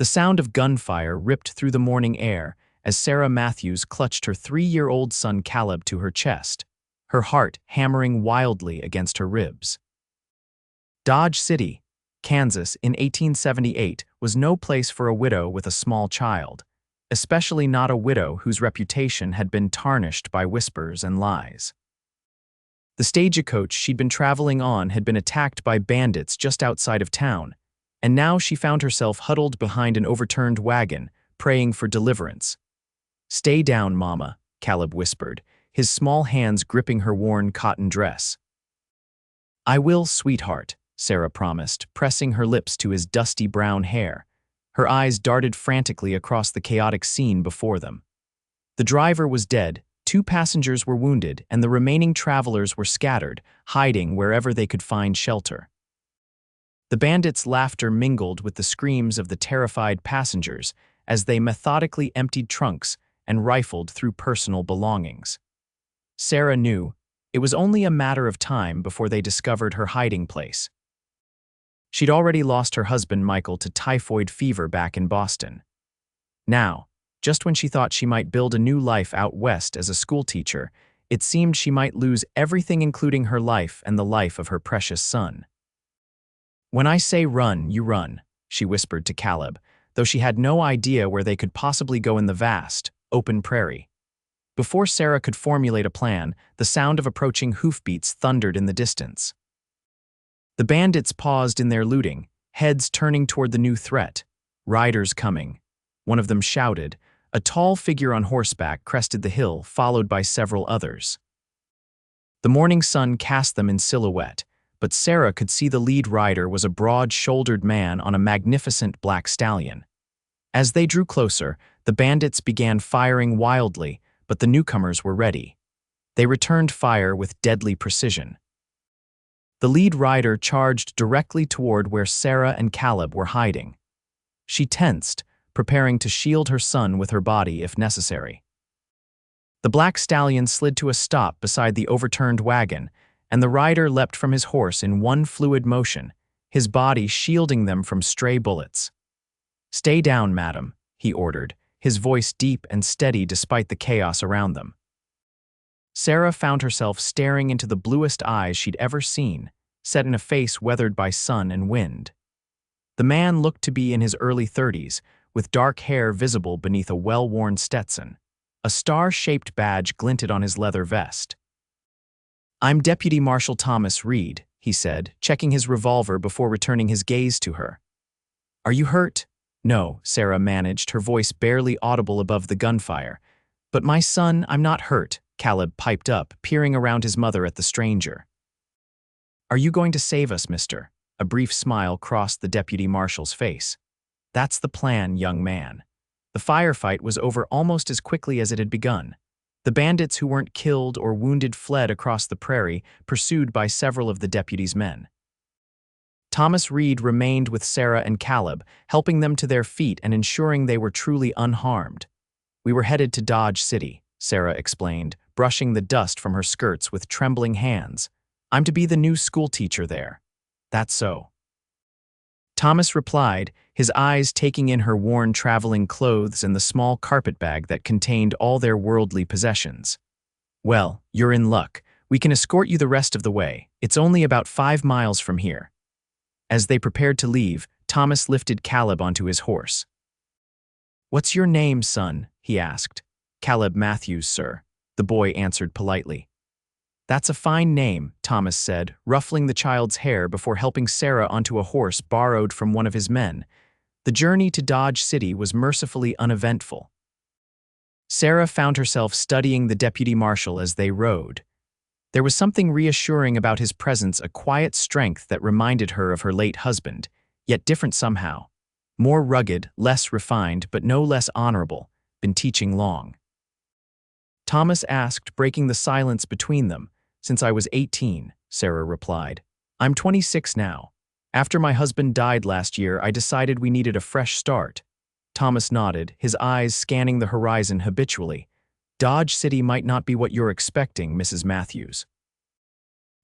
The sound of gunfire ripped through the morning air as Sarah Matthews clutched her 3-year-old son Caleb to her chest, her heart hammering wildly against her ribs. Dodge City, Kansas, in 1878 was no place for a widow with a small child, especially not a widow whose reputation had been tarnished by whispers and lies. The stagecoach she'd been traveling on had been attacked by bandits just outside of town, and now she found herself huddled behind an overturned wagon, praying for deliverance. "Stay down, Mama," Caleb whispered, his small hands gripping her worn cotton dress. "I will, sweetheart," Sarah promised, pressing her lips to his dusty brown hair. Her eyes darted frantically across the chaotic scene before them. The driver was dead, 2 passengers were wounded, and the remaining travelers were scattered, hiding wherever they could find shelter. The bandits' laughter mingled with the screams of the terrified passengers as they methodically emptied trunks and rifled through personal belongings. Sarah knew it was only a matter of time before they discovered her hiding place. She'd already lost her husband Michael to typhoid fever back in Boston. Now, just when she thought she might build a new life out west as a schoolteacher, it seemed she might lose everything, including her life and the life of her precious son. "When I say run, you run," she whispered to Caleb, though she had no idea where they could possibly go in the vast, open prairie. Before Sarah could formulate a plan, the sound of approaching hoofbeats thundered in the distance. The bandits paused in their looting, heads turning toward the new threat. "Riders coming," one of them shouted. A tall figure on horseback crested the hill, followed by several others. The morning sun cast them in silhouette, but Sarah could see the lead rider was a broad-shouldered man on a magnificent black stallion. As they drew closer, the bandits began firing wildly, but the newcomers were ready. They returned fire with deadly precision. The lead rider charged directly toward where Sarah and Caleb were hiding. She tensed, preparing to shield her son with her body if necessary. The black stallion slid to a stop beside the overturned wagon, and the rider leapt from his horse in one fluid motion, his body shielding them from stray bullets. "Stay down, madam," he ordered, his voice deep and steady despite the chaos around them. Sarah found herself staring into the bluest eyes she'd ever seen, set in a face weathered by sun and wind. The man looked to be in his early 30s, with dark hair visible beneath a well-worn Stetson. A star-shaped badge glinted on his leather vest. "I'm Deputy Marshal Thomas Reid," he said, checking his revolver before returning his gaze to her. "Are you hurt?" "No," Sarah managed, her voice barely audible above the gunfire. "But my son, I'm not hurt," Caleb piped up, peering around his mother at the stranger. "Are you going to save us, mister?" A brief smile crossed the deputy marshal's face. "That's the plan, young man." The firefight was over almost as quickly as it had begun. The bandits who weren't killed or wounded fled across the prairie, pursued by several of the deputy's men. Thomas Reid remained with Sarah and Caleb, helping them to their feet and ensuring they were truly unharmed. "We were headed to Dodge City," Sarah explained, brushing the dust from her skirts with trembling hands. "I'm to be the new schoolteacher there." "That's so." Thomas replied, his eyes taking in her worn traveling clothes and the small carpet bag that contained all their worldly possessions. "Well, you're in luck. We can escort you the rest of the way. It's only about 5 miles from here." As they prepared to leave, Thomas lifted Caleb onto his horse. "What's your name, son?" he asked. "Caleb Matthews, sir," the boy answered politely. "That's a fine name," Thomas said, ruffling the child's hair before helping Sarah onto a horse borrowed from one of his men. The journey to Dodge City was mercifully uneventful. Sarah found herself studying the deputy marshal as they rode. There was something reassuring about his presence, a quiet strength that reminded her of her late husband, yet different somehow. More rugged, less refined, but no less honorable, been teaching long. Thomas asked, breaking the silence between them. "Since I was 18, Sarah replied. "I'm 26 now. After my husband died last year, I decided we needed a fresh start." Thomas nodded, his eyes scanning the horizon habitually. "Dodge City might not be what you're expecting, Mrs. Matthews."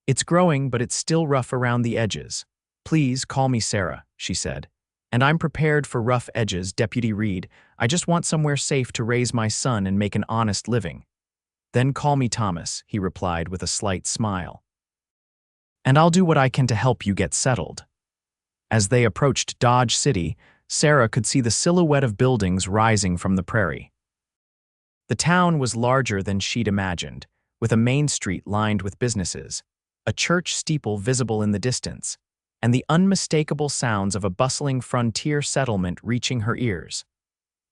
"It's growing, but it's still rough around the edges. Please call me Sarah," she said. And I'm prepared for rough edges, Deputy Reid. I just want somewhere safe to raise my son and make an honest living. Then call me Thomas, he replied with a slight smile. And I'll do what I can to help you get settled. As they approached Dodge City, Sarah could see the silhouette of buildings rising from the prairie. The town was larger than she'd imagined, with a main street lined with businesses, a church steeple visible in the distance, and the unmistakable sounds of a bustling frontier settlement reaching her ears.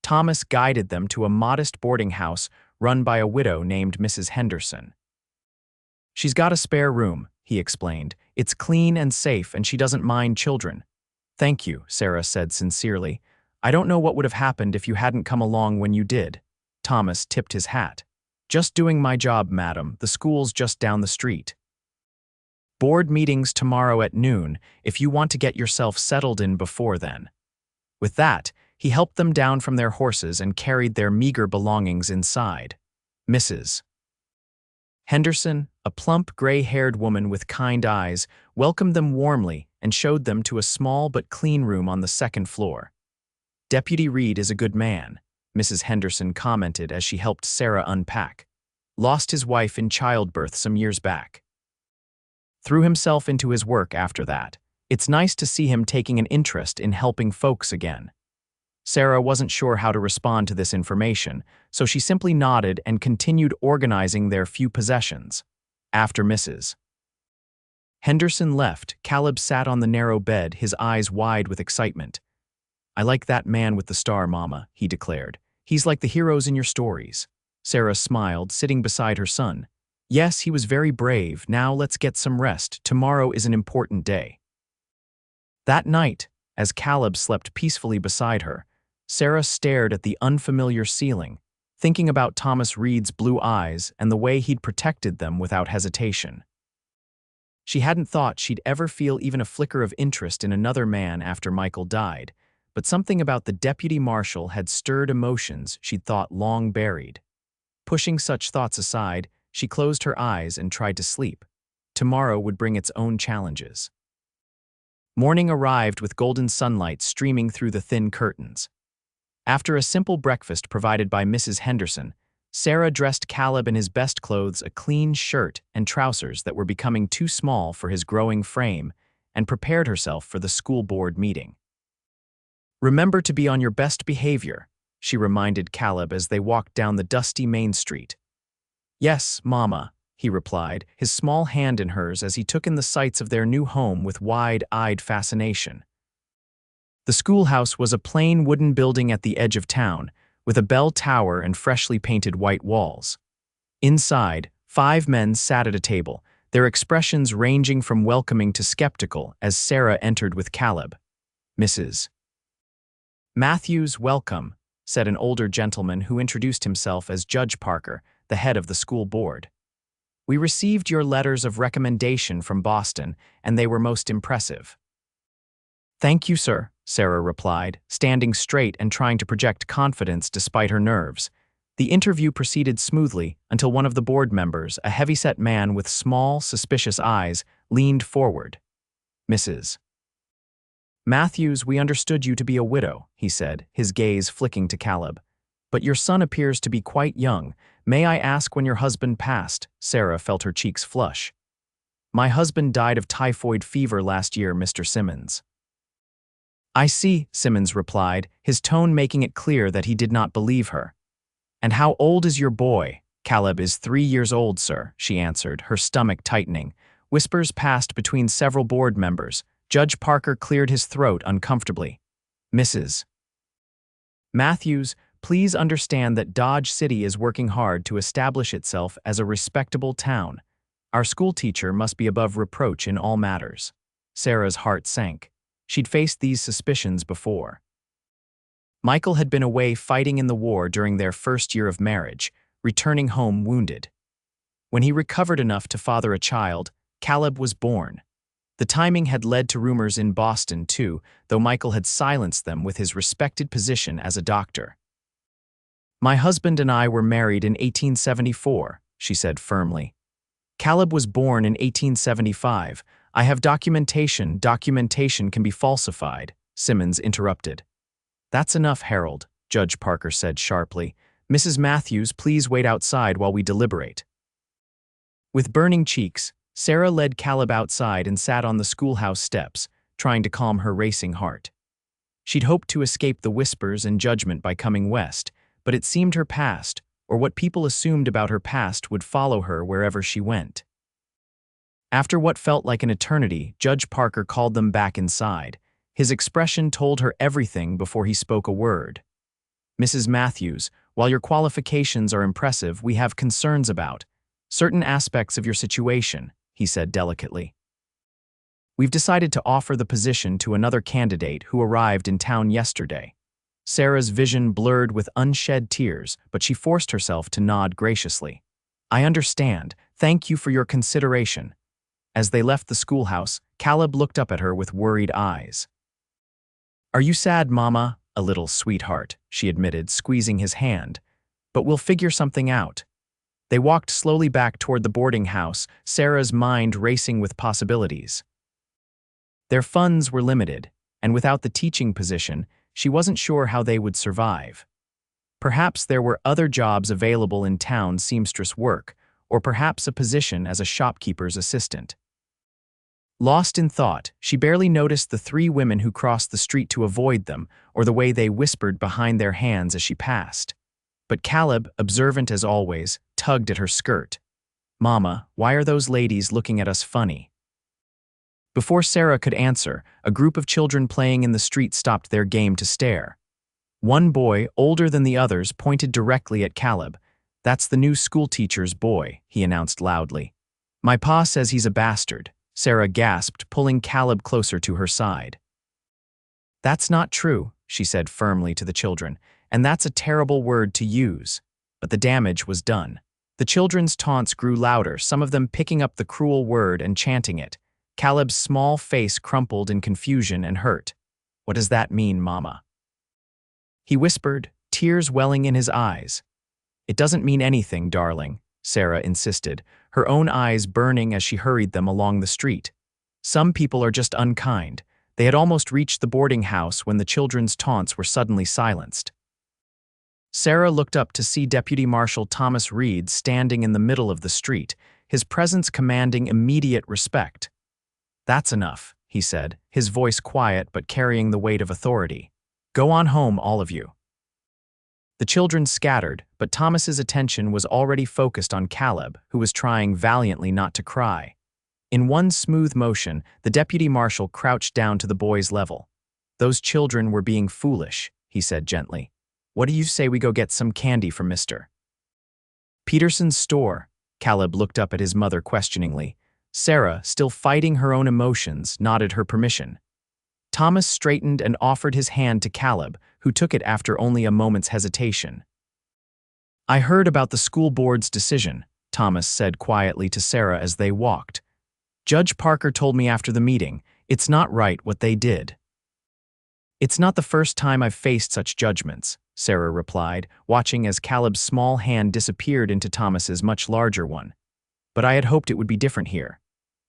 Thomas guided them to a modest boarding house run by a widow named Mrs. Henderson. She's got a spare room, he explained. It's clean and safe, and she doesn't mind children. Thank you, Sarah said sincerely. I don't know what would have happened if you hadn't come along when you did. Thomas tipped his hat. Just doing my job, madam. The school's just down the street. Board meetings tomorrow at noon if you want to get yourself settled in before then. With that, he helped them down from their horses and carried their meager belongings inside. Mrs. Henderson, a plump, gray-haired woman with kind eyes, welcomed them warmly and showed them to a small but clean room on the second floor. Deputy Reid is a good man, Mrs. Henderson commented as she helped Sarah unpack. Lost his wife in childbirth some years back. Threw himself into his work after that. It's nice to see him taking an interest in helping folks again. Sarah wasn't sure how to respond to this information, so she simply nodded and continued organizing their few possessions. After Mrs. Henderson left, Caleb sat on the narrow bed, his eyes wide with excitement. I like that man with the star, Mama, he declared. He's like the heroes in your stories. Sarah smiled, sitting beside her son. Yes, he was very brave. Now let's get some rest. Tomorrow is an important day. That night, as Caleb slept peacefully beside her, Sarah stared at the unfamiliar ceiling, thinking about Thomas Reid's blue eyes and the way he'd protected them without hesitation. She hadn't thought she'd ever feel even a flicker of interest in another man after Michael died, but something about the deputy marshal had stirred emotions she'd thought long buried. Pushing such thoughts aside, she closed her eyes and tried to sleep. Tomorrow would bring its own challenges. Morning arrived with golden sunlight streaming through the thin curtains. After a simple breakfast provided by Mrs. Henderson, Sarah dressed Caleb in his best clothes, a clean shirt and trousers that were becoming too small for his growing frame, and prepared herself for the school board meeting. Remember to be on your best behavior, she reminded Caleb as they walked down the dusty main street. Yes, Mama, he replied, his small hand in hers as he took in the sights of their new home with wide-eyed fascination. The schoolhouse was a plain wooden building at the edge of town, with a bell tower and freshly painted white walls. Inside, 5 men sat at a table, their expressions ranging from welcoming to skeptical as Sarah entered with Caleb. Mrs. Matthews, welcome, said an older gentleman who introduced himself as Judge Parker, the head of the school board. We received your letters of recommendation from Boston, and they were most impressive. Thank you, sir, Sarah replied, standing straight and trying to project confidence despite her nerves. The interview proceeded smoothly until one of the board members, a heavyset man with small, suspicious eyes, leaned forward. Mrs. Matthews, we understood you to be a widow, he said, his gaze flicking to Caleb. But your son appears to be quite young. May I ask when your husband passed? Sarah felt her cheeks flush. My husband died of typhoid fever last year, Mr. Simmons. I see, Simmons replied, his tone making it clear that he did not believe her. And how old is your boy? Caleb is 3 years old, sir, she answered, her stomach tightening. Whispers passed between several board members. Judge Parker cleared his throat uncomfortably. Mrs. Matthews, please understand that Dodge City is working hard to establish itself as a respectable town. Our school teacher must be above reproach in all matters. Sarah's heart sank. She'd faced these suspicions before. Michael had been away fighting in the war during their first year of marriage, returning home wounded. When he recovered enough to father a child, Caleb was born. The timing had led to rumors in Boston, too, though Michael had silenced them with his respected position as a doctor. My husband and I were married in 1874, she said firmly. Caleb was born in 1875. I have documentation. Documentation can be falsified, Simmons interrupted. That's enough, Harold, Judge Parker said sharply. Mrs. Matthews, please wait outside while we deliberate. With burning cheeks, Sarah led Caleb outside and sat on the schoolhouse steps, trying to calm her racing heart. She'd hoped to escape the whispers and judgment by coming west, but it seemed her past, or what people assumed about her past, would follow her wherever she went. After what felt like an eternity, Judge Parker called them back inside. His expression told her everything before he spoke a word. Mrs. Matthews, while your qualifications are impressive, we have concerns about certain aspects of your situation, he said delicately. We've decided to offer the position to another candidate who arrived in town yesterday. Sarah's vision blurred with unshed tears, but she forced herself to nod graciously. I understand. Thank you for your consideration. As they left the schoolhouse, Caleb looked up at her with worried eyes. Are you sad, Mama? A little, sweetheart, she admitted, squeezing his hand. But we'll figure something out. They walked slowly back toward the boarding house, Sarah's mind racing with possibilities. Their funds were limited, and without the teaching position, she wasn't sure how they would survive. Perhaps there were other jobs available in town seamstress work, or perhaps a position as a shopkeeper's assistant. Lost in thought, she barely noticed the three women who crossed the street to avoid them, or the way they whispered behind their hands as she passed. But Caleb, observant as always, tugged at her skirt. Mama, why are those ladies looking at us funny? Before Sarah could answer, a group of children playing in the street stopped their game to stare. One boy, older than the others, pointed directly at Caleb. That's the new schoolteacher's boy, he announced loudly. My pa says he's a bastard, Sarah gasped, pulling Caleb closer to her side. That's not true, she said firmly to the children, and that's a terrible word to use. But the damage was done. The children's taunts grew louder, some of them picking up the cruel word and chanting it. Caleb's small face crumpled in confusion and hurt. What does that mean, Mama? He whispered, tears welling in his eyes. It doesn't mean anything, darling, Sarah insisted, her own eyes burning as she hurried them along the street. Some people are just unkind. They had almost reached the boarding house when the children's taunts were suddenly silenced. Sarah looked up to see Deputy Marshal Thomas Reid standing in the middle of the street, his presence commanding immediate respect. That's enough, he said, his voice quiet but carrying the weight of authority. Go on home, all of you. The children scattered, but Thomas's attention was already focused on Caleb, who was trying valiantly not to cry. In one smooth motion, the deputy marshal crouched down to the boy's level. Those children were being foolish, he said gently. What do you say we go get some candy from Mr. Peterson's store? Caleb looked up at his mother questioningly. Sarah, still fighting her own emotions, nodded her permission. Thomas straightened and offered his hand to Caleb, who took it after only a moment's hesitation. I heard about the school board's decision, Thomas said quietly to Sarah as they walked. Judge Parker told me after the meeting, it's not right what they did. It's not the first time I've faced such judgments, Sarah replied, watching as Caleb's small hand disappeared into Thomas's much larger one. But I had hoped it would be different here.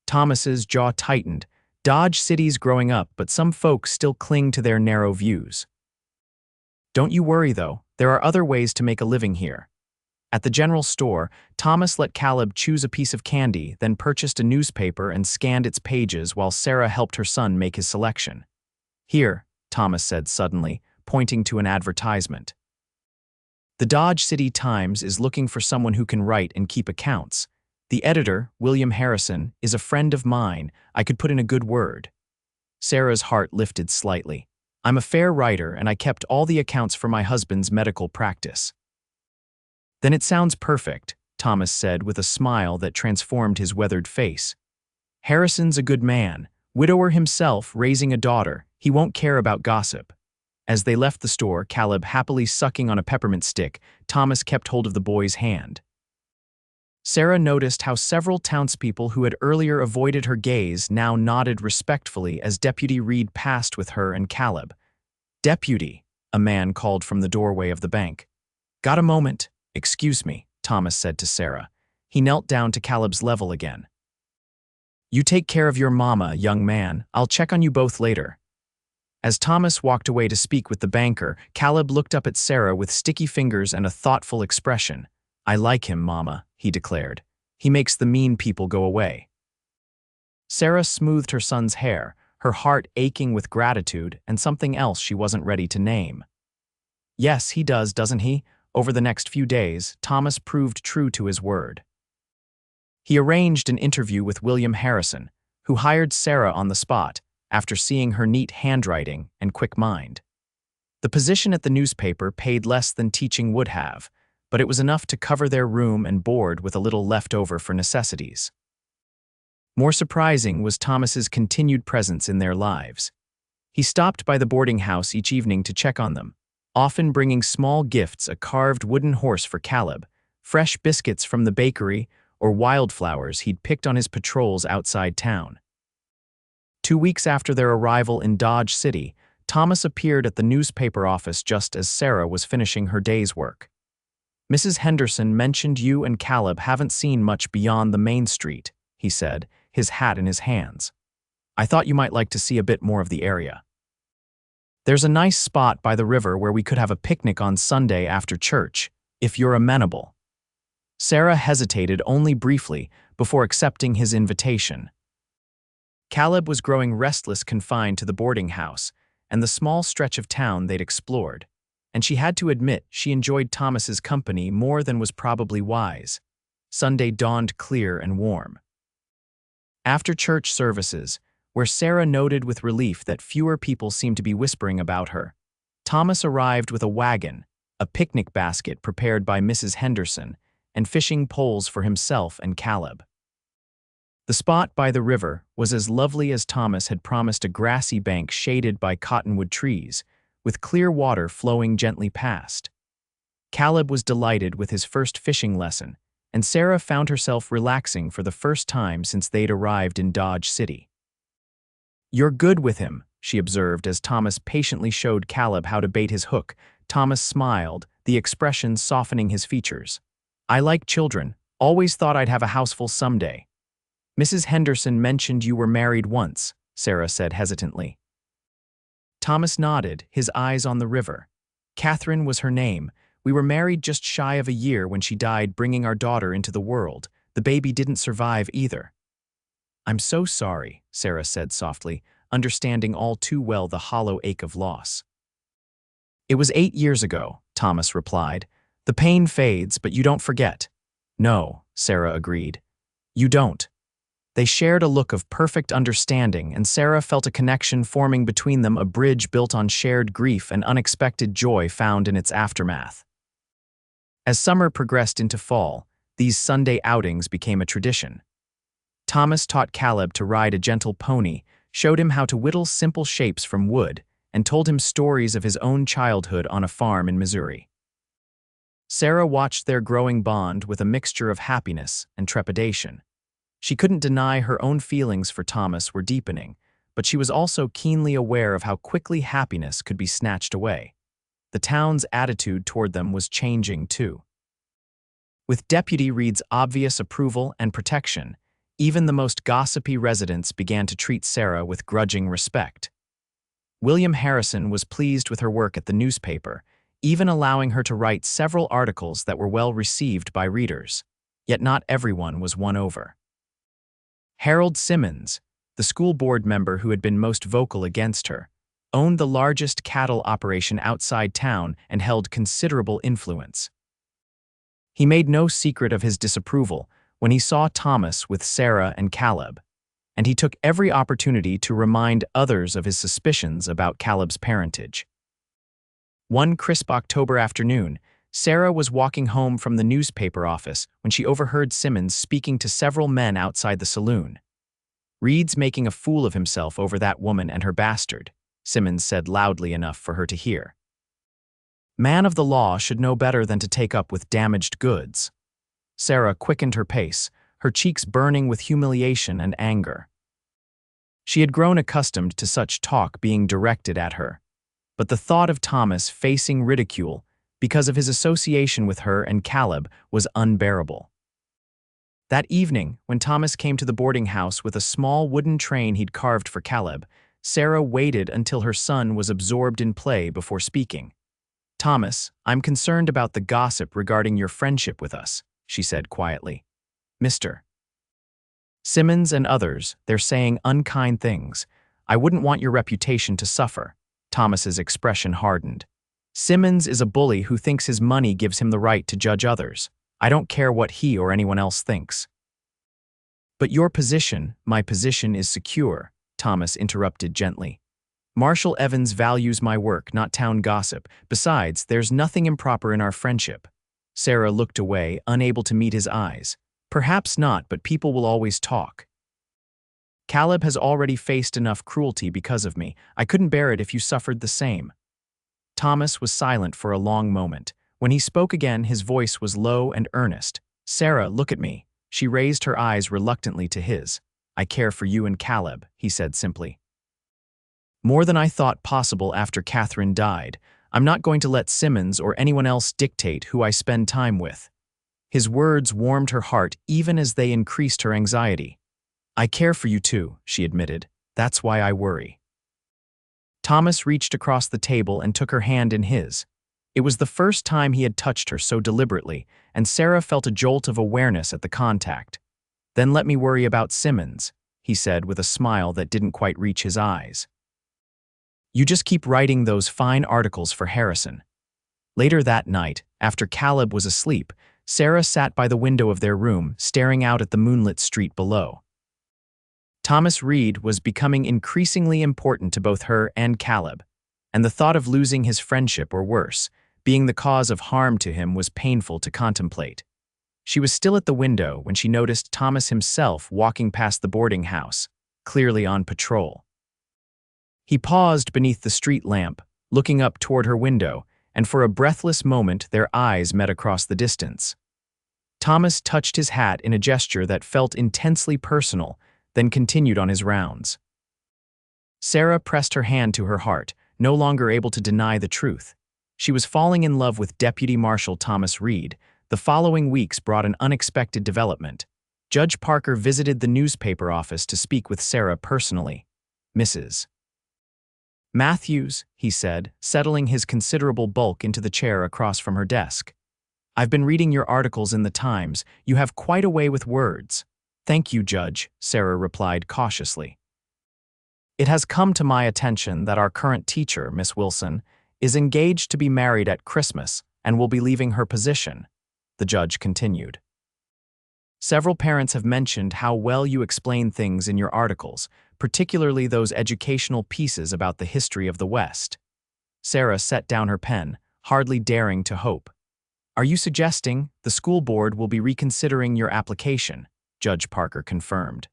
Thomas's jaw tightened. Dodge City's growing up, but some folks still cling to their narrow views. Don't you worry, though. There are other ways to make a living here. At the general store, Thomas let Caleb choose a piece of candy, then purchased a newspaper and scanned its pages while Sarah helped her son make his selection. Here, Thomas said suddenly, pointing to an advertisement. The Dodge City Times is looking for someone who can write and keep accounts. The editor, William Harrison, is a friend of mine. I could put in a good word. Sarah's heart lifted slightly. I'm a fair writer, and I kept all the accounts for my husband's medical practice. Then it sounds perfect, Thomas said with a smile that transformed his weathered face. Harrison's a good man. Widower himself, raising a daughter. He won't care about gossip. As they left the store, Caleb happily sucking on a peppermint stick, Thomas kept hold of the boy's hand. Sarah noticed how several townspeople who had earlier avoided her gaze now nodded respectfully as Deputy Reid passed with her and Caleb. Deputy, a man called from the doorway of the bank. Got a moment? Excuse me, Thomas said to Sarah. He knelt down to Caleb's level again. You take care of your mama, young man. I'll check on you both later. As Thomas walked away to speak with the banker, Caleb looked up at Sarah with sticky fingers and a thoughtful expression. "I like him, Mama," he declared. "He makes the mean people go away." Sarah smoothed her son's hair, her heart aching with gratitude and something else she wasn't ready to name. "Yes, he does, doesn't he?" Over the next few days, Thomas proved true to his word. He arranged an interview with William Harrison, who hired Sarah on the spot after seeing her neat handwriting and quick mind. The position at the newspaper paid less than teaching would have, but it was enough to cover their room and board with a little left over for necessities. More surprising was Thomas's continued presence in their lives. He stopped by the boarding house each evening to check on them, often bringing small gifts, a carved wooden horse for Caleb, fresh biscuits from the bakery, or wildflowers he'd picked on his patrols outside town. 2 weeks after their arrival in Dodge City, Thomas appeared at the newspaper office just as Sarah was finishing her day's work. "Mrs. Henderson mentioned you and Caleb haven't seen much beyond the main street," he said, his hat in his hands. "I thought you might like to see a bit more of the area. There's a nice spot by the river where we could have a picnic on Sunday after church, if you're amenable." Sarah hesitated only briefly before accepting his invitation. Caleb was growing restless, confined to the boarding house and the small stretch of town they'd explored, and she had to admit she enjoyed Thomas's company more than was probably wise. Sunday dawned clear and warm. After church services, where Sarah noted with relief that fewer people seemed to be whispering about her, Thomas arrived with a wagon, a picnic basket prepared by Mrs. Henderson, and fishing poles for himself and Caleb. The spot by the river was as lovely as Thomas had promised, a grassy bank shaded by cottonwood trees, with clear water flowing gently past. Caleb was delighted with his first fishing lesson, and Sarah found herself relaxing for the first time since they'd arrived in Dodge City. "You're good with him," she observed as Thomas patiently showed Caleb how to bait his hook. Thomas smiled, the expression softening his features. "I like children. Always thought I'd have a houseful someday." "Mrs. Henderson mentioned you were married once," Sarah said hesitantly. Thomas nodded, his eyes on the river. "Catherine was her name. We were married just shy of a year when she died, bringing our daughter into the world. The baby didn't survive either." "I'm so sorry," Sarah said softly, understanding all too well the hollow ache of loss. "It was 8 years ago," Thomas replied. "The pain fades, but you don't forget." "No," Sarah agreed. "You don't." They shared a look of perfect understanding, and Sarah felt a connection forming between them, a bridge built on shared grief and unexpected joy found in its aftermath. As summer progressed into fall, these Sunday outings became a tradition. Thomas taught Caleb to ride a gentle pony, showed him how to whittle simple shapes from wood, and told him stories of his own childhood on a farm in Missouri. Sarah watched their growing bond with a mixture of happiness and trepidation. She couldn't deny her own feelings for Thomas were deepening, but she was also keenly aware of how quickly happiness could be snatched away. The town's attitude toward them was changing too. With Deputy Reid's obvious approval and protection, even the most gossipy residents began to treat Sarah with grudging respect. William Harrison was pleased with her work at the newspaper, even allowing her to write several articles that were well received by readers. Yet not everyone was won over. Harold Simmons, the school board member who had been most vocal against her, owned the largest cattle operation outside town and held considerable influence. He made no secret of his disapproval when he saw Thomas with Sarah and Caleb, and he took every opportunity to remind others of his suspicions about Caleb's parentage. One crisp October afternoon, Sarah was walking home from the newspaper office when she overheard Simmons speaking to several men outside the saloon. "Reid's making a fool of himself over that woman and her bastard," Simmons said loudly enough for her to hear. "Man of the law should know better than to take up with damaged goods." Sarah quickened her pace, her cheeks burning with humiliation and anger. She had grown accustomed to such talk being directed at her, but the thought of Thomas facing ridicule because of his association with her and Caleb was unbearable. That evening, when Thomas came to the boarding house with a small wooden train he'd carved for Caleb, Sarah waited until her son was absorbed in play before speaking. "Thomas, I'm concerned about the gossip regarding your friendship with us," she said quietly. "Mr. Simmons and others, they're saying unkind things. I wouldn't want your reputation to suffer." Thomas's expression hardened. "Simmons is a bully who thinks his money gives him the right to judge others. I don't care what he or anyone else thinks." "But your position, my position is secure," Thomas interrupted gently. "Marshal Evans values my work, not town gossip. Besides, there's nothing improper in our friendship." Sarah looked away, unable to meet his eyes. "Perhaps not, but people will always talk. Caleb has already faced enough cruelty because of me. I couldn't bear it if you suffered the same." Thomas was silent for a long moment. When he spoke again, his voice was low and earnest. "Sarah, look at me." She raised her eyes reluctantly to his. "I care for you and Caleb," he said simply. "More than I thought possible after Catherine died. I'm not going to let Simmons or anyone else dictate who I spend time with." His words warmed her heart even as they increased her anxiety. "I care for you too," she admitted. "That's why I worry." Thomas reached across the table and took her hand in his. It was the first time he had touched her so deliberately, and Sarah felt a jolt of awareness at the contact. "Then let me worry about Simmons," he said with a smile that didn't quite reach his eyes. "You just keep writing those fine articles for Harrison." Later that night, after Caleb was asleep, Sarah sat by the window of their room, staring out at the moonlit street below. Thomas Reid was becoming increasingly important to both her and Caleb, and the thought of losing his friendship or worse, being the cause of harm to him, was painful to contemplate. She was still at the window when she noticed Thomas himself walking past the boarding house, clearly on patrol. He paused beneath the street lamp, looking up toward her window, and for a breathless moment their eyes met across the distance. Thomas touched his hat in a gesture that felt intensely personal, then continued on his rounds. Sarah pressed her hand to her heart, no longer able to deny the truth. She was falling in love with Deputy Marshal Thomas Reid. The following weeks brought an unexpected development. Judge Parker visited the newspaper office to speak with Sarah personally. "Mrs. Matthews," he said, settling his considerable bulk into the chair across from her desk. "I've been reading your articles in the Times. You have quite a way with words." "Thank you, Judge," Sarah replied cautiously. "It has come to my attention that our current teacher, Miss Wilson, is engaged to be married at Christmas and will be leaving her position," the judge continued. "Several parents have mentioned how well you explain things in your articles, particularly those educational pieces about the history of the West." Sarah set down her pen, hardly daring to hope. "Are you suggesting the school board will be reconsidering your application?" Judge Parker confirmed.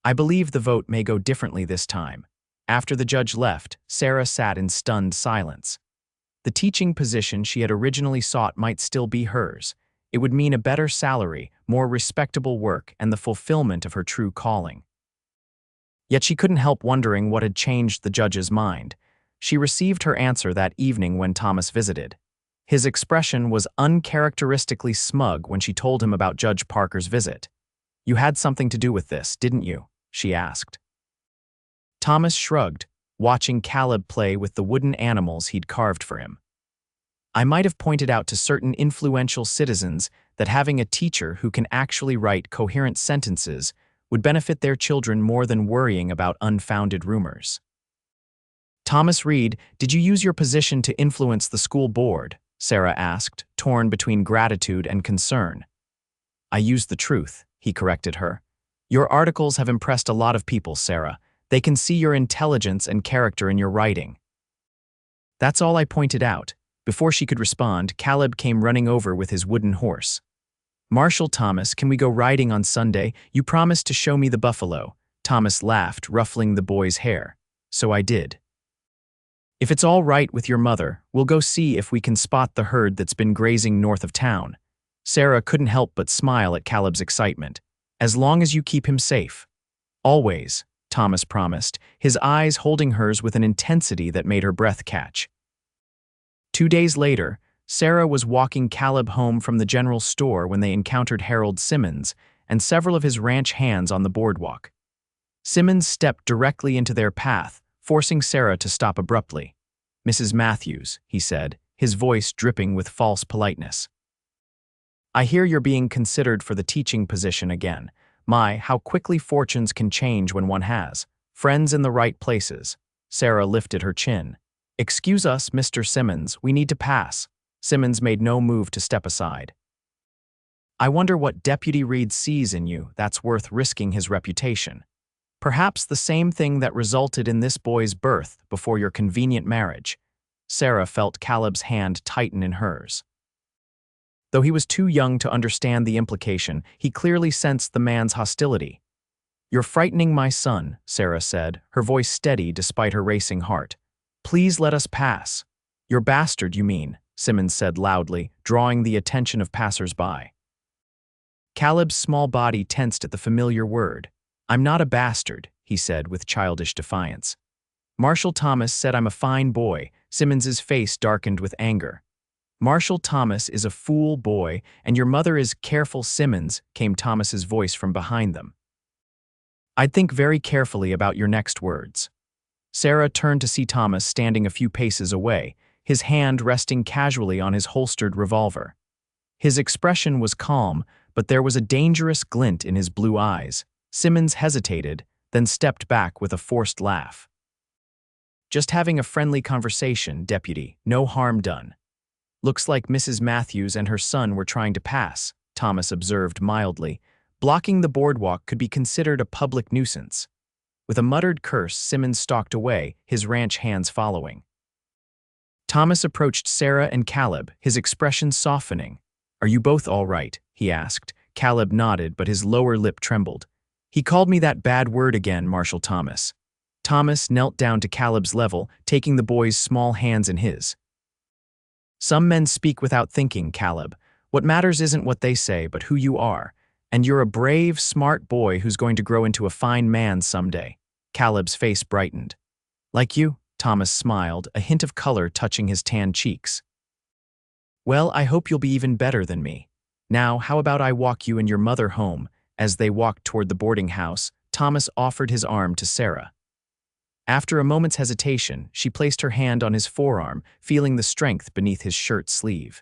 "I believe the vote may go differently this time." After the judge left, Sarah sat in stunned silence. The teaching position she had originally sought might still be hers. It would mean a better salary, more respectable work, and the fulfillment of her true calling. Yet she couldn't help wondering what had changed the judge's mind. She received her answer that evening when Thomas visited. His expression was uncharacteristically smug when she told him about Judge Parker's visit. "You had something to do with this, didn't you?" she asked. Thomas shrugged, watching Caleb play with the wooden animals he'd carved for him. "I might have pointed out to certain influential citizens that having a teacher who can actually write coherent sentences would benefit their children more than worrying about unfounded rumors." "Thomas Reid, did you use your position to influence the school board?" Sarah asked, torn between gratitude and concern. "I used the truth," he corrected her. "Your articles have impressed a lot of people, Sarah. They can see your intelligence and character in your writing." "That's all I pointed out." Before she could respond, Caleb came running over with his wooden horse. "Marshal Thomas, can we go riding on Sunday? You promised to show me the buffalo." Thomas laughed, ruffling the boy's hair. "So I did." "If it's all right with your mother, we'll go see if we can spot the herd that's been grazing north of town." Sarah couldn't help but smile at Caleb's excitement. "As long as you keep him safe." "Always," Thomas promised, his eyes holding hers with an intensity that made her breath catch. 2 days later, Sarah was walking Caleb home from the general store when they encountered Harold Simmons and several of his ranch hands on the boardwalk. Simmons stepped directly into their path, forcing Sarah to stop abruptly. "Mrs. Matthews," he said, his voice dripping with false politeness. "I hear you're being considered for the teaching position again. My, how quickly fortunes can change when one has friends in the right places." Sarah lifted her chin. "Excuse us, Mr. Simmons, we need to pass." Simmons made no move to step aside. "I wonder what Deputy Reid sees in you that's worth risking his reputation. Perhaps the same thing that resulted in this boy's birth before your convenient marriage." Sarah felt Caleb's hand tighten in hers. Though he was too young to understand the implication, he clearly sensed the man's hostility. "You're frightening my son," Sarah said, her voice steady despite her racing heart. "Please let us pass." "Your bastard, you mean," Simmons said loudly, drawing the attention of passers-by. Caleb's small body tensed at the familiar word. "I'm not a bastard," he said with childish defiance. "Marshal Thomas said I'm a fine boy." Simmons's face darkened with anger. "Marshal Thomas is a fool boy, and your mother is careful." "Simmons," came Thomas's voice from behind them. "I'd think very carefully about your next words." Sarah turned to see Thomas standing a few paces away, his hand resting casually on his holstered revolver. His expression was calm, but there was a dangerous glint in his blue eyes. Simmons hesitated, then stepped back with a forced laugh. "Just having a friendly conversation, Deputy, no harm done." "Looks like Mrs. Matthews and her son were trying to pass," Thomas observed mildly. "Blocking the boardwalk could be considered a public nuisance." With a muttered curse, Simmons stalked away, his ranch hands following. Thomas approached Sarah and Caleb, his expression softening. "Are you both all right?" he asked. Caleb nodded, but his lower lip trembled. "He called me that bad word again, Marshal Thomas." Thomas knelt down to Caleb's level, taking the boy's small hands in his. "Some men speak without thinking, Caleb. What matters isn't what they say, but who you are. And you're a brave, smart boy who's going to grow into a fine man someday." Caleb's face brightened. "Like you?" Thomas smiled, a hint of color touching his tan cheeks. "Well, I hope you'll be even better than me. Now, how about I walk you and your mother home?" As they walked toward the boarding house, Thomas offered his arm to Sarah. After a moment's hesitation, she placed her hand on his forearm, feeling the strength beneath his shirt sleeve.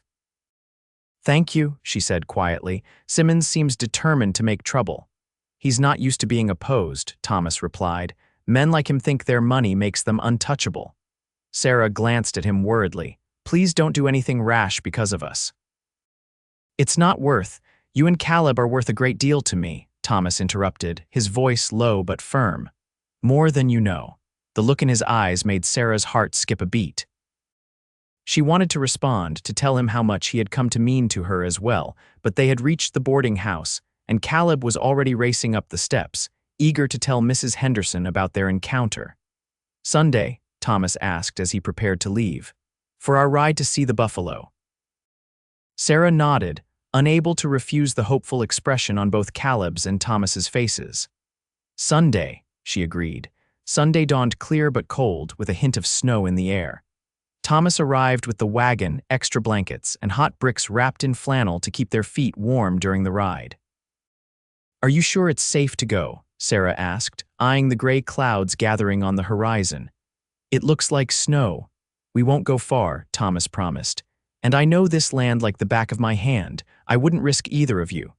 "Thank you," she said quietly. "Simmons seems determined to make trouble." "He's not used to being opposed," Thomas replied. "Men like him think their money makes them untouchable." Sarah glanced at him worriedly. "Please don't do anything rash because of us." "It's not worth. You and Caleb are worth a great deal to me," Thomas interrupted, his voice low but firm. "More than you know." The look in his eyes made Sarah's heart skip a beat. She wanted to respond, to tell him how much he had come to mean to her as well, but they had reached the boarding house, and Caleb was already racing up the steps, eager to tell Mrs. Henderson about their encounter. "Sunday?" Thomas asked as he prepared to leave. "For our ride to see the buffalo." Sarah nodded, unable to refuse the hopeful expression on both Caleb's and Thomas's faces. "Sunday," she agreed. Sunday dawned clear but cold, with a hint of snow in the air. Thomas arrived with the wagon, extra blankets, and hot bricks wrapped in flannel to keep their feet warm during the ride. "Are you sure it's safe to go?" Sarah asked, eyeing the gray clouds gathering on the horizon. "It looks like snow." "We won't go far," Thomas promised. "And I know this land like the back of my hand. I wouldn't risk either of you."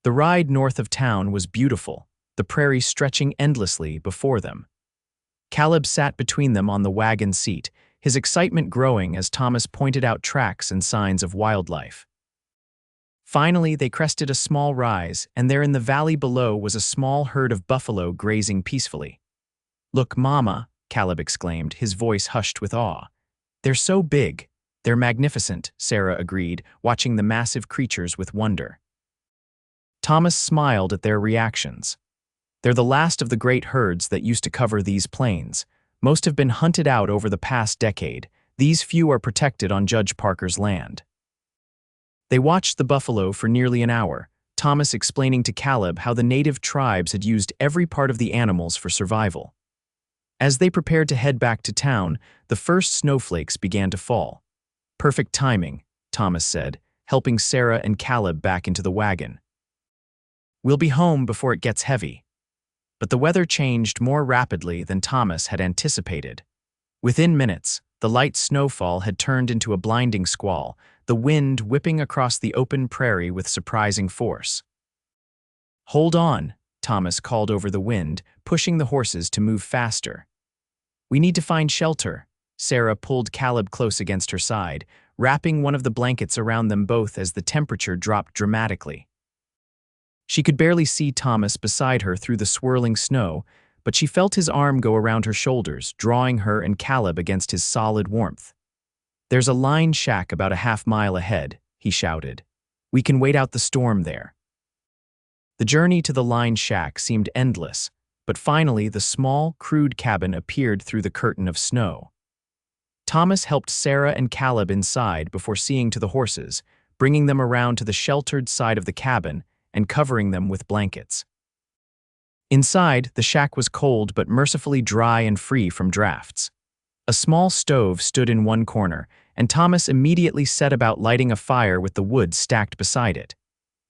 The ride north of town was beautiful, the prairie stretching endlessly before them. Caleb sat between them on the wagon seat, his excitement growing as Thomas pointed out tracks and signs of wildlife. Finally, they crested a small rise, and there in the valley below was a small herd of buffalo grazing peacefully. "Look, Mama," Caleb exclaimed, his voice hushed with awe. "They're so big." "They're magnificent," Sarah agreed, watching the massive creatures with wonder. Thomas smiled at their reactions. "They're the last of the great herds that used to cover these plains. Most have been hunted out over the past decade. These few are protected on Judge Parker's land." They watched the buffalo for nearly an hour, Thomas explaining to Caleb how the native tribes had used every part of the animals for survival. As they prepared to head back to town, the first snowflakes began to fall. "Perfect timing," Thomas said, helping Sarah and Caleb back into the wagon. "We'll be home before it gets heavy." But the weather changed more rapidly than Thomas had anticipated. Within minutes, the light snowfall had turned into a blinding squall, the wind whipping across the open prairie with surprising force. "Hold on," Thomas called over the wind, pushing the horses to move faster. "We need to find shelter." Sarah pulled Caleb close against her side, wrapping one of the blankets around them both as the temperature dropped dramatically. She could barely see Thomas beside her through the swirling snow, but she felt his arm go around her shoulders, drawing her and Caleb against his solid warmth. "There's a line shack about a half-mile ahead," he shouted. "We can wait out the storm there." The journey to the line shack seemed endless, but finally the small, crude cabin appeared through the curtain of snow. Thomas helped Sarah and Caleb inside before seeing to the horses, bringing them around to the sheltered side of the cabin and covering them with blankets. Inside, the shack was cold but mercifully dry and free from drafts. A small stove stood in one corner, and Thomas immediately set about lighting a fire with the wood stacked beside it.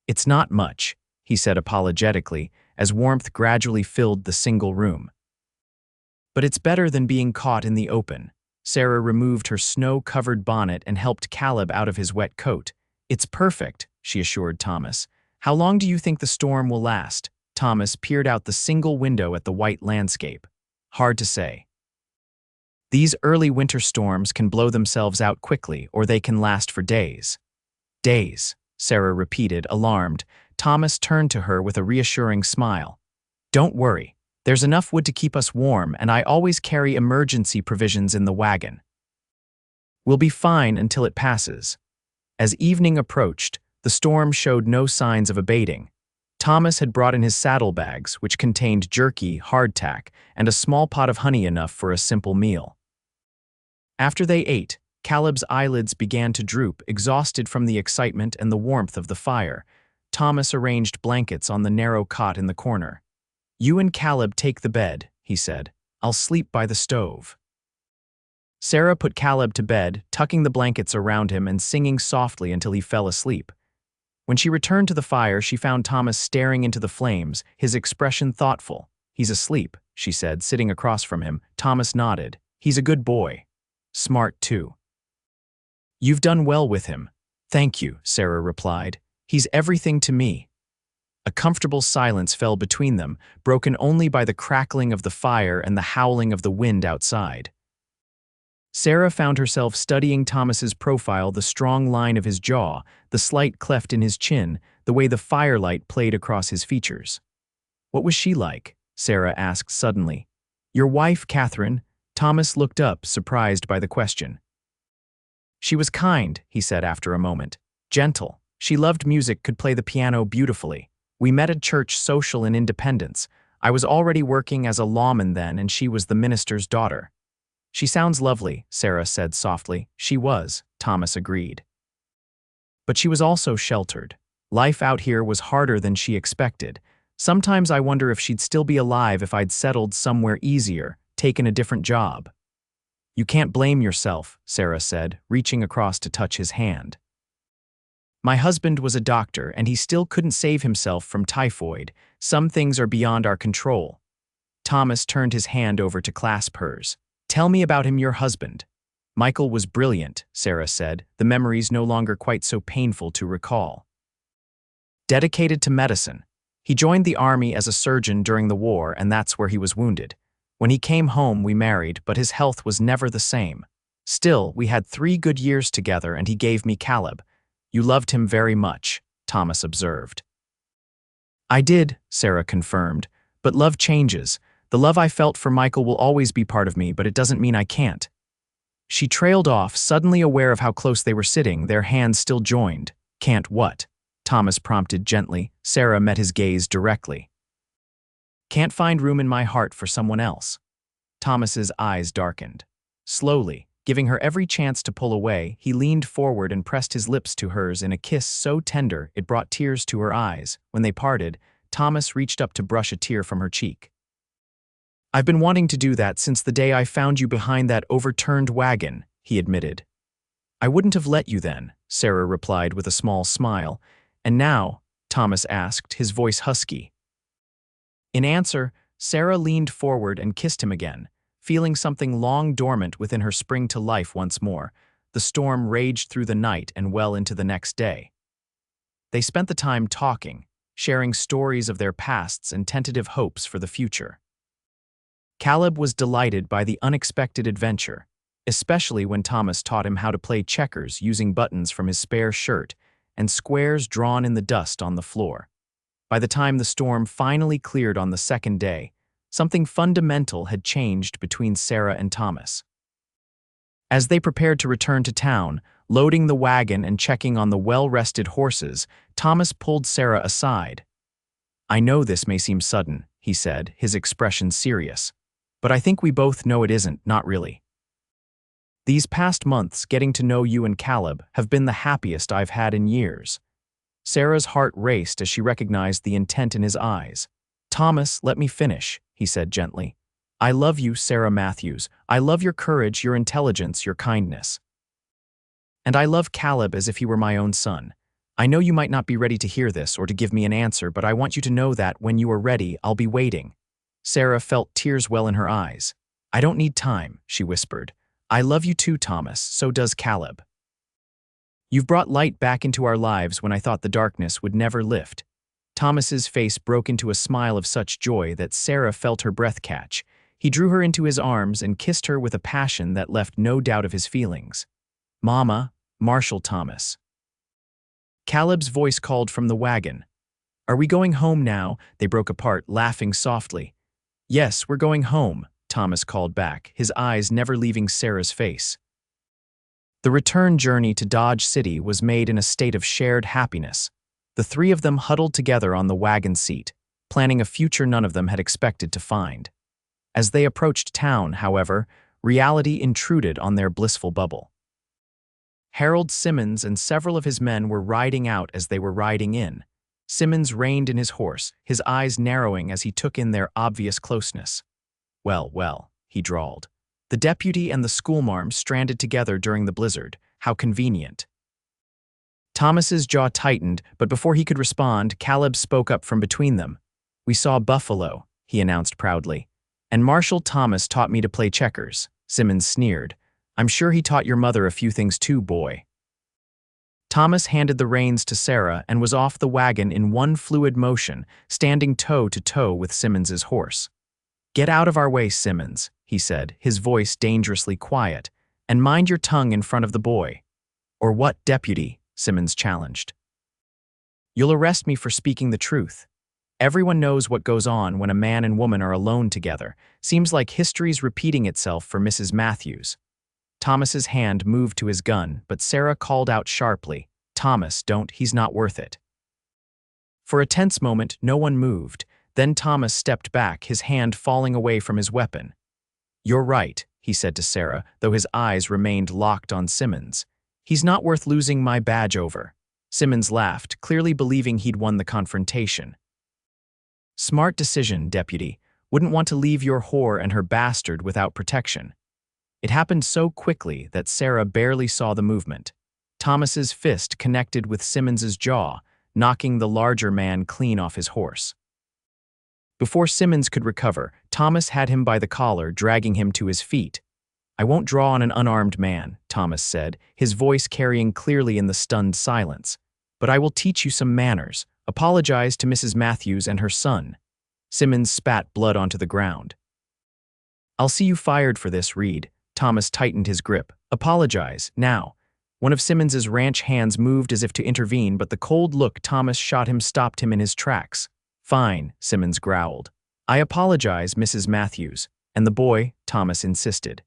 "It's not much," he said apologetically, as warmth gradually filled the single room. "But it's better than being caught in the open." Sarah removed her snow-covered bonnet and helped Caleb out of his wet coat. "It's perfect," she assured Thomas. "How long do you think the storm will last?" Thomas peered out the single window at the white landscape. "Hard to say. These early winter storms can blow themselves out quickly, or they can last for days." "Days," Sarah repeated, alarmed. Thomas turned to her with a reassuring smile. "Don't worry. There's enough wood to keep us warm, and I always carry emergency provisions in the wagon. We'll be fine until it passes." As evening approached, the storm showed no signs of abating. Thomas had brought in his saddlebags, which contained jerky, hardtack, and a small pot of honey enough for a simple meal. After they ate, Caleb's eyelids began to droop, exhausted from the excitement and the warmth of the fire. Thomas arranged blankets on the narrow cot in the corner. "You and Caleb take the bed," he said. "I'll sleep by the stove." Sarah put Caleb to bed, tucking the blankets around him and singing softly until he fell asleep. When she returned to the fire, she found Thomas staring into the flames, his expression thoughtful. "He's asleep," she said, sitting across from him. Thomas nodded. "He's a good boy. Smart, too." "You've done well with him." "Thank you," Sarah replied. "He's everything to me." A comfortable silence fell between them, broken only by the crackling of the fire and the howling of the wind outside. Sarah found herself studying Thomas's profile, the strong line of his jaw, the slight cleft in his chin, the way the firelight played across his features. "What was she like?" Sarah asked suddenly. "Your wife, Catherine?" Thomas looked up, surprised by the question. "She was kind," he said after a moment. "Gentle. She loved music, could play the piano beautifully. We met at church, social in Independence. I was already working as a lawman then, and she was the minister's daughter." "She sounds lovely," Sarah said softly. "She was," Thomas agreed. "But she was also sheltered. Life out here was harder than she expected. Sometimes I wonder if she'd still be alive if I'd settled somewhere easier, taken a different job." "You can't blame yourself," Sarah said, reaching across to touch his hand. "My husband was a doctor, and he still couldn't save himself from typhoid. Some things are beyond our control." Thomas turned his hand over to clasp hers. "Tell me about him, your husband." "Michael was brilliant," Sarah said, the memories no longer quite so painful to recall. "Dedicated to medicine. He joined the army as a surgeon during the war, and that's where he was wounded. When he came home, we married, but his health was never the same. Still, we had 3 good years together, and he gave me Caleb." "You loved him very much," Thomas observed. "I did," Sarah confirmed, "but love changes. The love I felt for Michael will always be part of me, but it doesn't mean I can't." She trailed off, suddenly aware of how close they were sitting, their hands still joined. "Can't what?" Thomas prompted gently. Sarah met his gaze directly. "Can't find room in my heart for someone else." Thomas's eyes darkened. Slowly, giving her every chance to pull away, he leaned forward and pressed his lips to hers in a kiss so tender it brought tears to her eyes. When they parted, Thomas reached up to brush a tear from her cheek. "I've been wanting to do that since the day I found you behind that overturned wagon," he admitted. "I wouldn't have let you then," Sarah replied with a small smile. "And now?" Thomas asked, his voice husky. In answer, Sarah leaned forward and kissed him again, feeling something long dormant within her spring to life once more. The storm raged through the night and well into the next day. They spent the time talking, sharing stories of their pasts and tentative hopes for the future. Caleb was delighted by the unexpected adventure, especially when Thomas taught him how to play checkers using buttons from his spare shirt and squares drawn in the dust on the floor. By the time the storm finally cleared on the second day, something fundamental had changed between Sarah and Thomas. As they prepared to return to town, loading the wagon and checking on the well-rested horses, Thomas pulled Sarah aside. "I know this may seem sudden," he said, his expression serious, "but I think we both know it isn't, not really. These past months getting to know you and Caleb have been the happiest I've had in years." Sarah's heart raced as she recognized the intent in his eyes. "Thomas, let me finish," he said gently. "I love you, Sarah Matthews. I love your courage, your intelligence, your kindness. And I love Caleb as if he were my own son. I know you might not be ready to hear this or to give me an answer, but I want you to know that when you are ready, I'll be waiting." Sarah felt tears well in her eyes. "I don't need time," she whispered. "I love you too, Thomas, so does Caleb. You've brought light back into our lives when I thought the darkness would never lift." Thomas's face broke into a smile of such joy that Sarah felt her breath catch. He drew her into his arms and kissed her with a passion that left no doubt of his feelings. "Mama, Marshal Thomas." Caleb's voice called from the wagon. "Are we going home now?" They broke apart, laughing softly. "Yes, we're going home," Thomas called back, his eyes never leaving Sarah's face. The return journey to Dodge City was made in a state of shared happiness. The three of them huddled together on the wagon seat, planning a future none of them had expected to find. As they approached town, however, reality intruded on their blissful bubble. Harold Simmons and several of his men were riding out as they were riding in. Simmons reined in his horse, his eyes narrowing as he took in their obvious closeness. "Well, well," he drawled. "The deputy and the schoolmarm stranded together during the blizzard. How convenient." Thomas's jaw tightened, but before he could respond, Caleb spoke up from between them. "We saw buffalo," he announced proudly. "And Marshal Thomas taught me to play checkers." Simmons sneered. "I'm sure he taught your mother a few things too, boy." Thomas handed the reins to Sarah and was off the wagon in one fluid motion, standing toe to toe with Simmons's horse. "Get out of our way, Simmons," he said, his voice dangerously quiet, "and mind your tongue in front of the boy." "Or what, deputy?" Simmons challenged. "You'll arrest me for speaking the truth. Everyone knows what goes on when a man and woman are alone together. Seems like history's repeating itself for Mrs. Matthews." Thomas's hand moved to his gun, but Sarah called out sharply, "Thomas, don't, he's not worth it." For a tense moment, no one moved. Then Thomas stepped back, his hand falling away from his weapon. "You're right," he said to Sarah, though his eyes remained locked on Simmons. "He's not worth losing my badge over." Simmons laughed, clearly believing he'd won the confrontation. "Smart decision, deputy. Wouldn't want to leave your whore and her bastard without protection." It happened so quickly that Sarah barely saw the movement. Thomas's fist connected with Simmons's jaw, knocking the larger man clean off his horse. Before Simmons could recover, Thomas had him by the collar, dragging him to his feet. "I won't draw on an unarmed man," Thomas said, his voice carrying clearly in the stunned silence. "But I will teach you some manners. Apologize to Mrs. Matthews and her son." Simmons spat blood onto the ground. "I'll see you fired for this, Reid." Thomas tightened his grip. "Apologize, now." One of Simmons's ranch hands moved as if to intervene, but the cold look Thomas shot him stopped him in his tracks. "Fine," Simmons growled. "I apologize, Mrs. Matthews." "And the boy," Thomas insisted.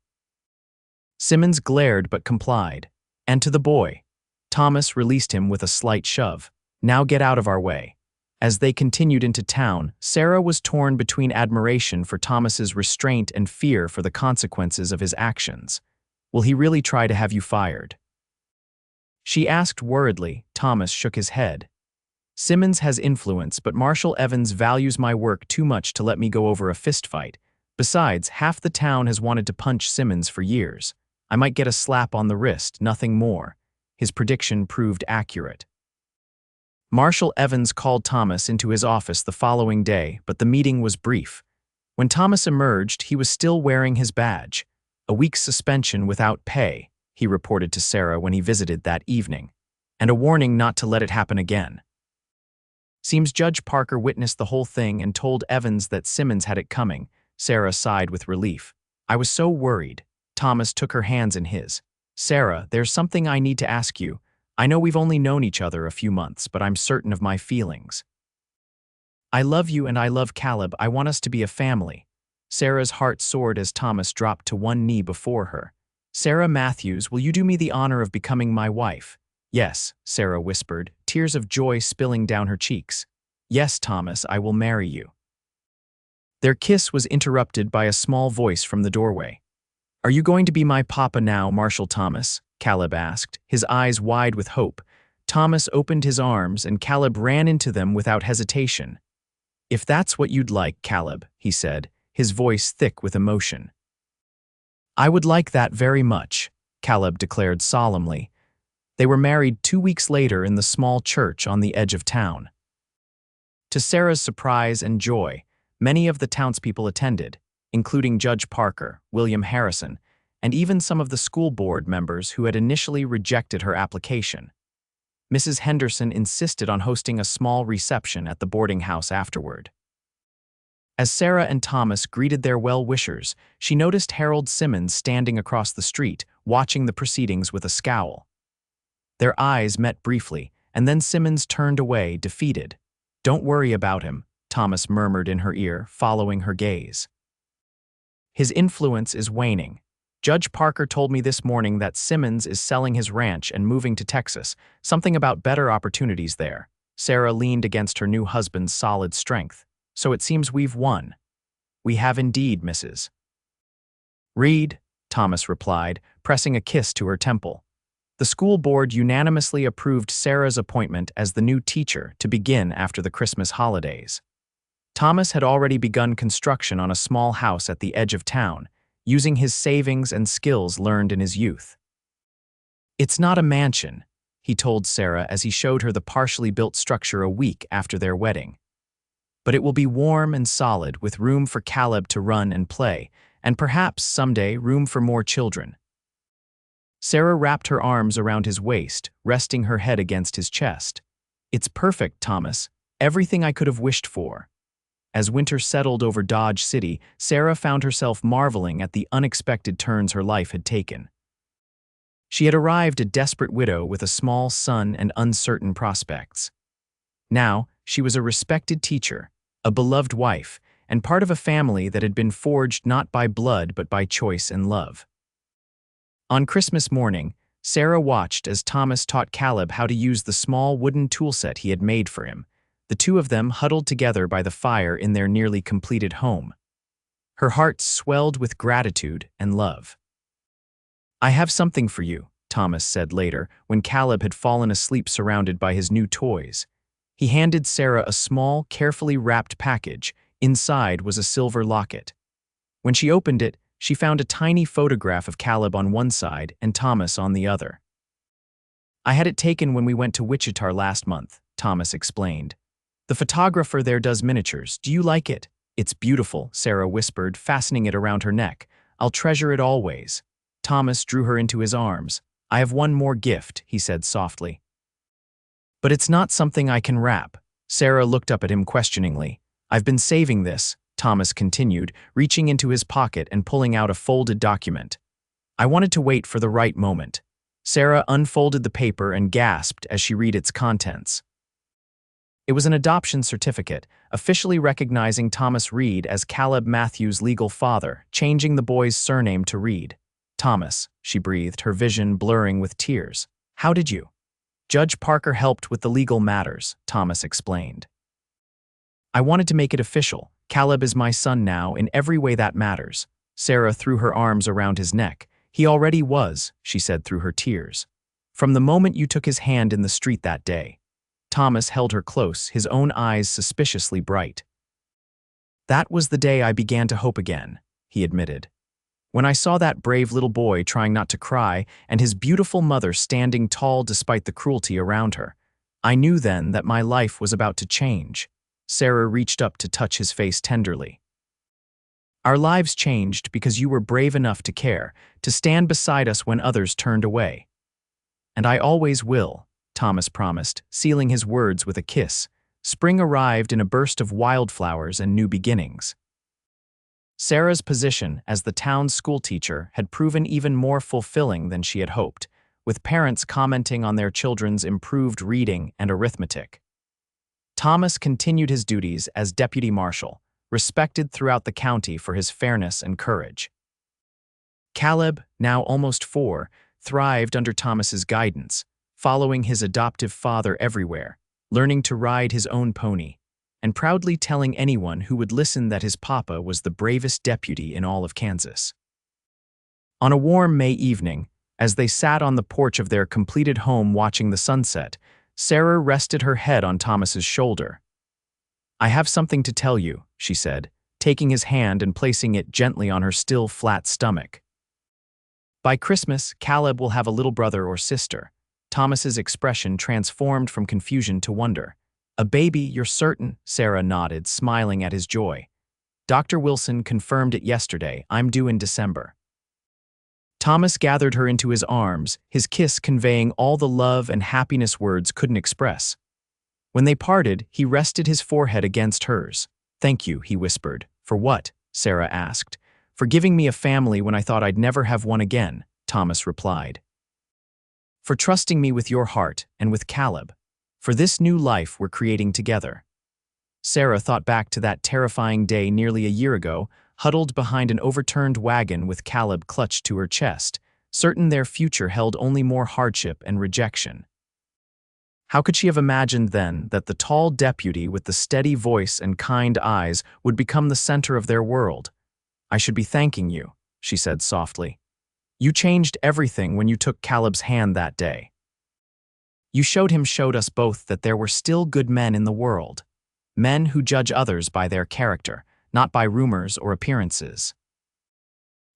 Simmons glared but complied. "And to the boy." Thomas released him with a slight shove. "Now get out of our way." As they continued into town, Sarah was torn between admiration for Thomas's restraint and fear for the consequences of his actions. "Will he really try to have you fired?" she asked worriedly. Thomas shook his head. "Simmons has influence, but Marshal Evans values my work too much to let me go over a fistfight. Besides, half the town has wanted to punch Simmons for years. I might get a slap on the wrist, nothing more." His prediction proved accurate. Marshal Evans called Thomas into his office the following day, but the meeting was brief. When Thomas emerged, he was still wearing his badge. A week's suspension without pay, he reported to Sarah when he visited that evening, and a warning not to let it happen again. Seems Judge Parker witnessed the whole thing and told Evans that Simmons had it coming. Sarah sighed with relief. I was so worried. Thomas took her hands in his. Sarah, there's something I need to ask you. I know we've only known each other a few months, but I'm certain of my feelings. I love you and I love Caleb. I want us to be a family. Sarah's heart soared as Thomas dropped to one knee before her. Sarah Matthews, will you do me the honor of becoming my wife? Yes, Sarah whispered, tears of joy spilling down her cheeks. Yes, Thomas, I will marry you. Their kiss was interrupted by a small voice from the doorway. Are you going to be my papa now, Marshal Thomas? Caleb asked, his eyes wide with hope. Thomas opened his arms and Caleb ran into them without hesitation. If that's what you'd like, Caleb, he said, his voice thick with emotion. I would like that very much, Caleb declared solemnly. They were married 2 weeks later in the small church on the edge of town. To Sarah's surprise and joy, many of the townspeople attended, including Judge Parker, William Harrison, and even some of the school board members who had initially rejected her application. Mrs. Henderson insisted on hosting a small reception at the boarding house afterward. As Sarah and Thomas greeted their well-wishers, she noticed Harold Simmons standing across the street, watching the proceedings with a scowl. Their eyes met briefly, and then Simmons turned away, defeated. Don't worry about him, Thomas murmured in her ear, following her gaze. His influence is waning. Judge Parker told me this morning that Simmons is selling his ranch and moving to Texas, something about better opportunities there. Sarah leaned against her new husband's solid strength. So it seems we've won. We have indeed, Mrs. Reid, Thomas replied, pressing a kiss to her temple. The school board unanimously approved Sarah's appointment as the new teacher to begin after the Christmas holidays. Thomas had already begun construction on a small house at the edge of town, using his savings and skills learned in his youth. It's not a mansion, he told Sarah as he showed her the partially built structure a week after their wedding. But it will be warm and solid with room for Caleb to run and play, and perhaps someday room for more children. Sarah wrapped her arms around his waist, resting her head against his chest. It's perfect, Thomas. Everything I could have wished for. As winter settled over Dodge City, Sarah found herself marveling at the unexpected turns her life had taken. She had arrived a desperate widow with a small son and uncertain prospects. Now, she was a respected teacher, a beloved wife, and part of a family that had been forged not by blood but by choice and love. On Christmas morning, Sarah watched as Thomas taught Caleb how to use the small wooden toolset he had made for him, the two of them huddled together by the fire in their nearly completed home. Her heart swelled with gratitude and love. I have something for you, Thomas said later, when Caleb had fallen asleep surrounded by his new toys. He handed Sarah a small, carefully wrapped package. Inside was a silver locket. When she opened it, she found a tiny photograph of Caleb on one side and Thomas on the other. I had it taken when we went to Wichita last month, Thomas explained. The photographer there does miniatures. Do you like it? It's beautiful, Sarah whispered, fastening it around her neck. I'll treasure it always. Thomas drew her into his arms. I have one more gift, he said softly. But it's not something I can wrap. Sarah looked up at him questioningly. I've been saving this, Thomas continued, reaching into his pocket and pulling out a folded document. I wanted to wait for the right moment. Sarah unfolded the paper and gasped as she read its contents. It was an adoption certificate, officially recognizing Thomas Reid as Caleb Matthews' legal father, changing the boy's surname to Reid. Thomas, she breathed, her vision blurring with tears. How did you? Judge Parker helped with the legal matters, Thomas explained. I wanted to make it official. Caleb is my son now in every way that matters. Sarah threw her arms around his neck. He already was, she said through her tears. From the moment you took his hand in the street that day. Thomas held her close, his own eyes suspiciously bright. That was the day I began to hope again, he admitted. When I saw that brave little boy trying not to cry and his beautiful mother standing tall despite the cruelty around her, I knew then that my life was about to change. Sarah reached up to touch his face tenderly. Our lives changed because you were brave enough to care, to stand beside us when others turned away. And I always will, Thomas promised, sealing his words with a kiss. Spring arrived in a burst of wildflowers and new beginnings. Sarah's position as the town's schoolteacher had proven even more fulfilling than she had hoped, with parents commenting on their children's improved reading and arithmetic. Thomas continued his duties as deputy marshal, respected throughout the county for his fairness and courage. Caleb, now almost 4, thrived under Thomas's guidance, following his adoptive father everywhere, learning to ride his own pony, and proudly telling anyone who would listen that his papa was the bravest deputy in all of Kansas. On a warm May evening, as they sat on the porch of their completed home watching the sunset, Sarah rested her head on Thomas's shoulder. "I have something to tell you," she said, taking his hand and placing it gently on her still flat stomach. "By Christmas, Caleb will have a little brother or sister." Thomas's expression transformed from confusion to wonder. "A baby, you're certain?" Sarah nodded, smiling at his joy. "Dr. Wilson confirmed it yesterday. I'm due in December." Thomas gathered her into his arms, his kiss conveying all the love and happiness words couldn't express. When they parted, he rested his forehead against hers. "Thank you," he whispered. "For what?" Sarah asked. "For giving me a family when I thought I'd never have one again," Thomas replied. "For trusting me with your heart and with Caleb. For this new life we're creating together." Sarah thought back to that terrifying day nearly a year ago, huddled behind an overturned wagon with Caleb clutched to her chest, certain their future held only more hardship and rejection. How could she have imagined then that the tall deputy with the steady voice and kind eyes would become the center of their world? "I should be thanking you," she said softly. "You changed everything when you took Caleb's hand that day. You showed us both that there were still good men in the world, men who judge others by their character, not by rumors or appearances."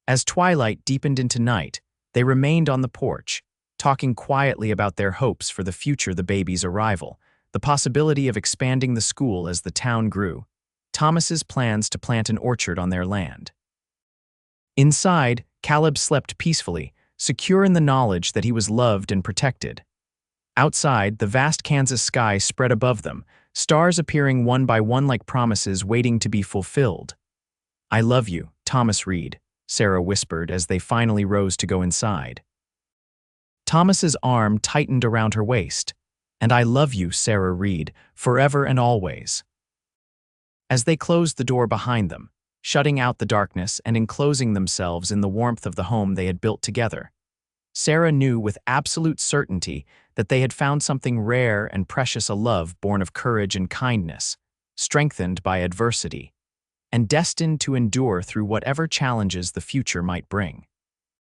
As twilight deepened into night, they remained on the porch, talking quietly about their hopes for the future, the baby's arrival, the possibility of expanding the school as the town grew, Thomas's plans to plant an orchard on their land. Inside, Caleb slept peacefully, secure in the knowledge that he was loved and protected. Outside, the vast Kansas sky spread above them, stars appearing one by one like promises waiting to be fulfilled. "I love you, Thomas Reid," Sarah whispered as they finally rose to go inside. Thomas's arm tightened around her waist. "And I love you, Sarah Reid, forever and always." As they closed the door behind them, shutting out the darkness and enclosing themselves in the warmth of the home they had built together, Sarah knew with absolute certainty that they had found something rare and precious, a love born of courage and kindness, strengthened by adversity, and destined to endure through whatever challenges the future might bring.